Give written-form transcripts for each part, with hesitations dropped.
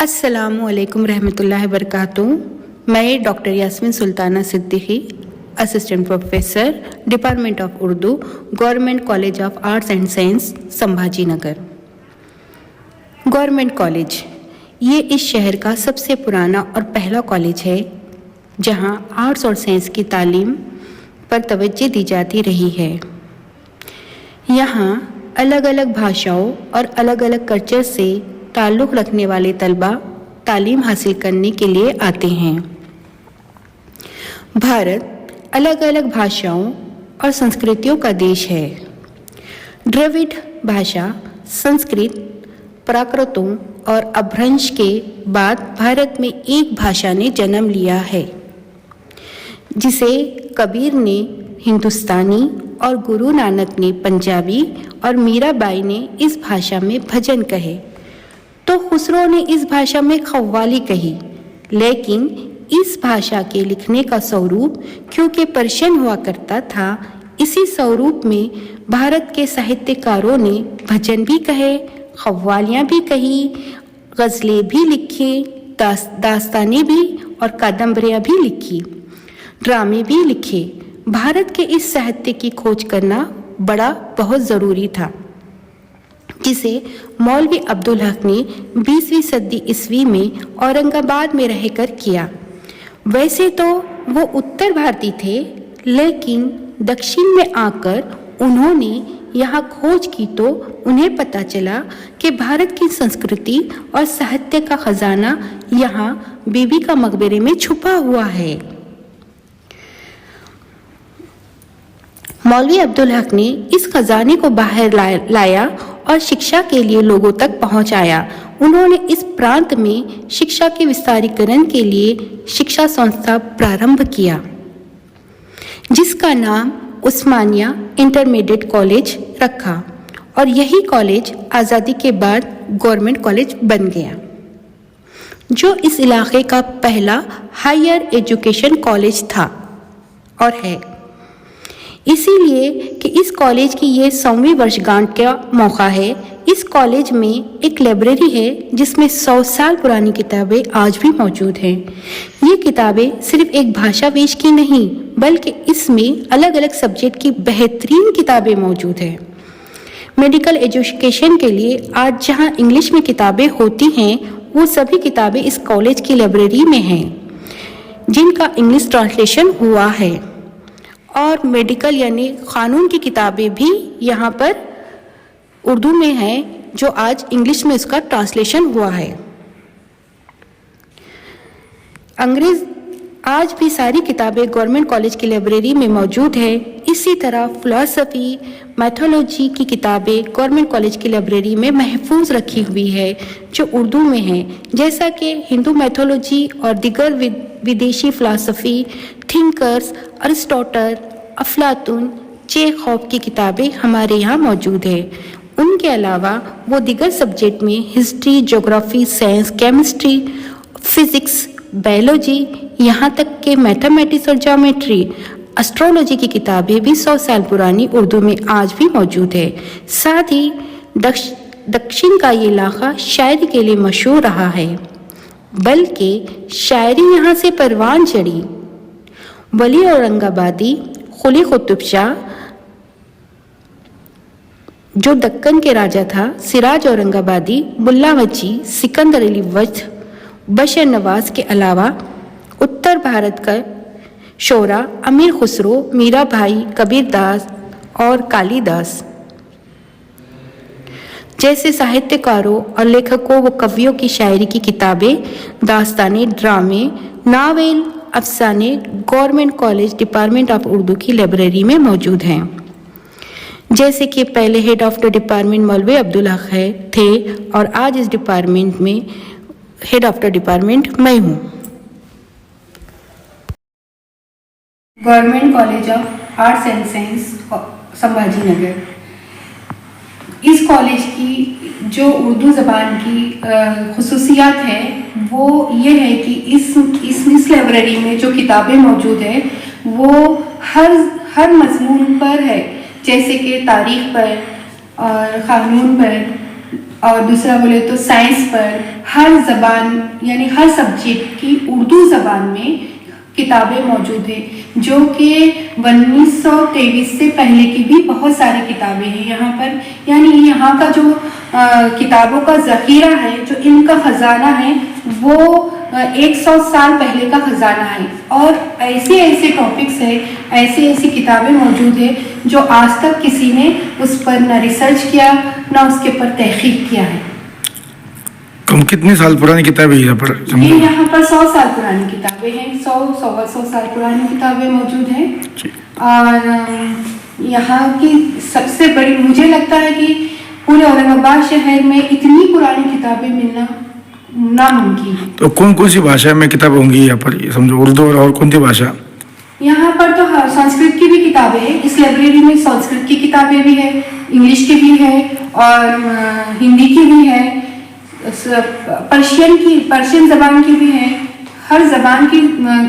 अस्सलामु अलैकुम रहमतुल्लाहि बरकातुहू। मैं doctor Yasmeen Sultana Siddiqui, assistant professor, department of Urdu, government college of arts and science, Sambhaji Nagar. Government college ये इस शहर का सबसे पुराना और पहला कॉलेज है जहां आर्ट्स और साइंस की तालीम पर तवज्जो दी जाती रही है। यहाँ अलग अलग भाषाओं और अलग अलग कल्चर से ताल्लुक़ रखने वाले तलबा तालीम हासिल करने के लिए आते हैं। भारत अलग अलग भाषाओं और संस्कृतियों का देश है। द्रविड़ भाषा, संस्कृत, प्राकृतों और अपभ्रंश के बाद भारत में एक भाषा ने जन्म लिया है जिसे कबीर ने हिंदुस्तानी और गुरु नानक ने पंजाबी और मीराबाई ने इस भाषा में भजन कहे, तो खुसरो ने इस भाषा में खव्वाली कही। लेकिन इस भाषा के लिखने का स्वरूप क्योंकि पर्शियन हुआ करता था, इसी स्वरूप में भारत के साहित्यकारों ने भजन भी कहे, खव्वालियाँ भी कही, गज़लें भी लिखी, दास्तानें भी और कादम्बरियाँ भी लिखी, ड्रामे भी लिखे। भारत के इस साहित्य की खोज करना बहुत ज़रूरी था, जिसे मौलवी अब्दुल हक ने 20वीं सदी ईस्वी में औरंगाबाद में रहकर किया। वैसे तो वो उत्तर भारतीय थे, लेकिन दक्षिण में आकर उन्होंने यहाँ खोज की तो उन्हें पता चला कि भारत की संस्कृति और साहित्य का खजाना यहाँ बीबी का मकबरे में छुपा हुआ है। मौलवी अब्दुल हक ने इस खजाने को बाहर लाया और शिक्षा के लिए लोगों तक पहुंचाया। उन्होंने इस प्रांत में शिक्षा के विस्तारीकरण के लिए शिक्षा संस्था प्रारंभ किया, जिसका नाम उस्मानिया इंटरमीडिएट कॉलेज रखा, और यही कॉलेज आज़ादी के बाद गवर्नमेंट कॉलेज बन गया, जो इस इलाके का पहला हायर एजुकेशन कॉलेज था और है। इसीलिए कि इस कॉलेज की ये 100वीं वर्षगांठ का मौका है, इस कॉलेज में एक लाइब्रेरी है जिसमें 100 साल पुरानी किताबें आज भी मौजूद हैं। ये किताबें सिर्फ एक भाषा वेश की नहीं, बल्कि इसमें अलग अलग सब्जेक्ट की बेहतरीन किताबें मौजूद हैं। मेडिकल एजुकेशन के लिए आज जहाँ इंग्लिश में किताबें होती हैं, वो सभी किताबें इस कॉलेज की लाइब्रेरी में हैं, जिनका इंग्लिश ट्रांसलेशन हुआ है। और मेडिकल यानी क़ानून की किताबें भी यहाँ पर उर्दू में हैं, जो आज इंग्लिश में उसका ट्रांसलेशन हुआ है। अंग्रेज़ आज भी सारी किताबें गवर्नमेंट कॉलेज की लाइब्रेरी में मौजूद है। इसी तरह फ़िलासफ़ी, मैथोलॉजी की किताबें गवर्नमेंट कॉलेज की लाइब्रेरी में महफूज रखी हुई है, जो उर्दू में है, जैसा कि हिंदू मैथोलॉजी और दीगर विदेशी फ़िलासफ़ी, थिंकर्स, अरिस्टोटल, अफलातून, चेखोव की किताबें हमारे यहाँ मौजूद है। उनके अलावा वो दीगर सब्जेक्ट में history, geography, science, chemistry, physics, biology, यहाँ तक के मैथमेटिक्स और ज्योमेट्री, एस्ट्रोलॉजी की किताबें भी 100 साल पुरानी उर्दू में आज भी मौजूद है। साथ ही दक्षिण का ये इलाका शायरी के लिए मशहूर रहा है, बल्कि शायरी यहाँ से परवान चढ़ी। वली औरंगाबादी, कुली कुतुब शाह, जो दक्कन के राजा था, सिराज औरंगाबादी, मुल्ला वजी, सिकंदर अली वक्त, बशर नवाज के अलावा उत्तर भारत का शोरा अमीर खुसरो, मीराबाई, कबीरदास और कालिदास जैसे साहित्यकारों और लेखकों व कवियों की शायरी की किताबें, दास्तानें, ड्रामे, नावल, अफसाने government college department of Urdu की लाइब्रेरी में मौजूद हैं। जैसे कि पहले हेड ऑफ द डिपार्टमेंट मौलवी अब्दुल हक थे, और आज इस डिपार्टमेंट में हेड ऑफ द डिपार्टमेंट मैं हूँ। Government college of arts and science, Sambhaji Nagar. इस कॉलेज की जो उर्दू ज़बान की खुसूसियात है वो ये है कि इस लाइब्रेरी में जो किताबें मौजूद है वो हर मज़मून पर है, जैसे कि तारीख़ पर और क़ानून पर और दूसरा बोले तो साइंस पर हर ज़बान यानी हर सब्जेक्ट की उर्दू ज़बान में किताबें मौजूद हैं, जो कि 1923 से पहले की भी बहुत सारी किताबें हैं यहाँ पर। यानी यहाँ का जो किताबों का ज़ख़ीरा है, जो इनका ख़जाना है, वो 100 साल पहले का ख़जाना है। और ऐसे ऐसे टॉपिक्स है, ऐसी ऐसी किताबें मौजूद है जो आज तक किसी ने उस पर न रिसर्च किया न उसके ऊपर तहकीक किया है। कितने साल पुरानी किताबें यहाँ पर? ये यहाँ पर 100 साल पुरानी किताबें हैं, 100 साल पुरानी किताबें मौजूद हैं। और यहाँ की सबसे बड़ी, मुझे लगता है कि पूरे औरंगाबाद शहर में इतनी पुरानी किताबें मिलना नामुमकिन है। तो कौन कौन सी भाषा में किताबें होंगी यहाँ पर, समझो उर्दू और कौन सी भाषा? यहाँ पर तो संस्कृत की भी किताबें हैं। इस लाइब्रेरी में संस्कृत की किताबें भी है, इंग्लिश की भी है और हिंदी की भी है, पर्शियन ज़बान की भी है। हर ज़बान की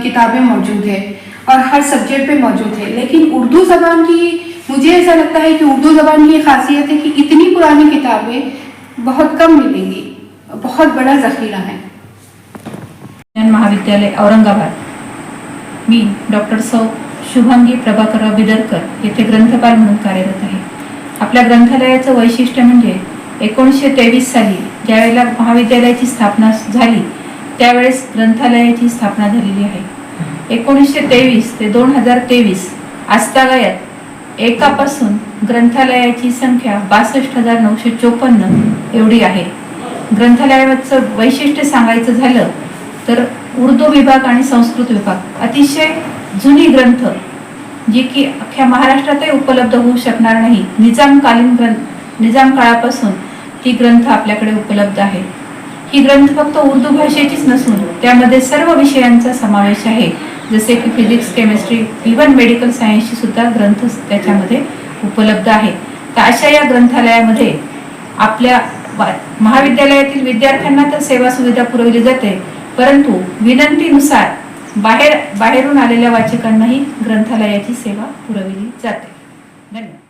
किताबें मौजूद है और हर सब्जेक्ट पे मौजूद है। लेकिन उर्दू ज़बान की, मुझे ऐसा लगता है कि उर्दू ज़बान की खासियत है कि इतनी पुरानी किताबें बहुत कम मिलेंगी, बहुत बड़ा ज़ख़ीरा है। महाविद्यालय औरंगाबाद, मी डॉक्टर सौ शुभांगी प्रभाकरराव बिदरकर येथे ग्रंथपाल म्हणून कार्यरत आहे। आपल्या ग्रंथालयाचं वैशिष्ट्य म्हणजे 1923 साली ज्यावेळेला महाविद्यालयाची स्थापना झाली त्यावेळेस ग्रंथालयाची स्थापना झालेली आहे। 1923 ते 2023 आजतागायत एकापासून ग्रंथालयाची संख्या 62,954 एवढी आहे। ग्रंथालयाचं वैशिष्ट्य सांगायचं झालं तर उर्दू विभाग आणि संस्कृत विभाग अतिशय जुनी ग्रंथ, जी की अख्ख्या महाराष्ट्रातही उपलब्ध होऊ शकणार नाही, निजाम काळापासून ती ग्रंथ आपल्याकडे उपलब्ध आहे। ही ग्रंथ फक्त उर्दू भाषेचीच नसून त्यामध्ये सर्व विषयांचा समावेश आहे, जसे की फिजिक्स, केमिस्ट्री, इव्हन मेडिकल सायन्सची सुद्धा ग्रंथ त्याच्यामध्ये उपलब्ध आहे। तर अशा या ग्रंथालयामध्ये आपल्या महाविद्यालयातील विद्यार्थ्यांना तर सेवा सुविधा पुरवली जाते, परंतु विनंतीनुसार बाहेरून आलेल्या वाचकांनाही ग्रंथालयाची सेवा पुरवली जाते। धन्यवाद।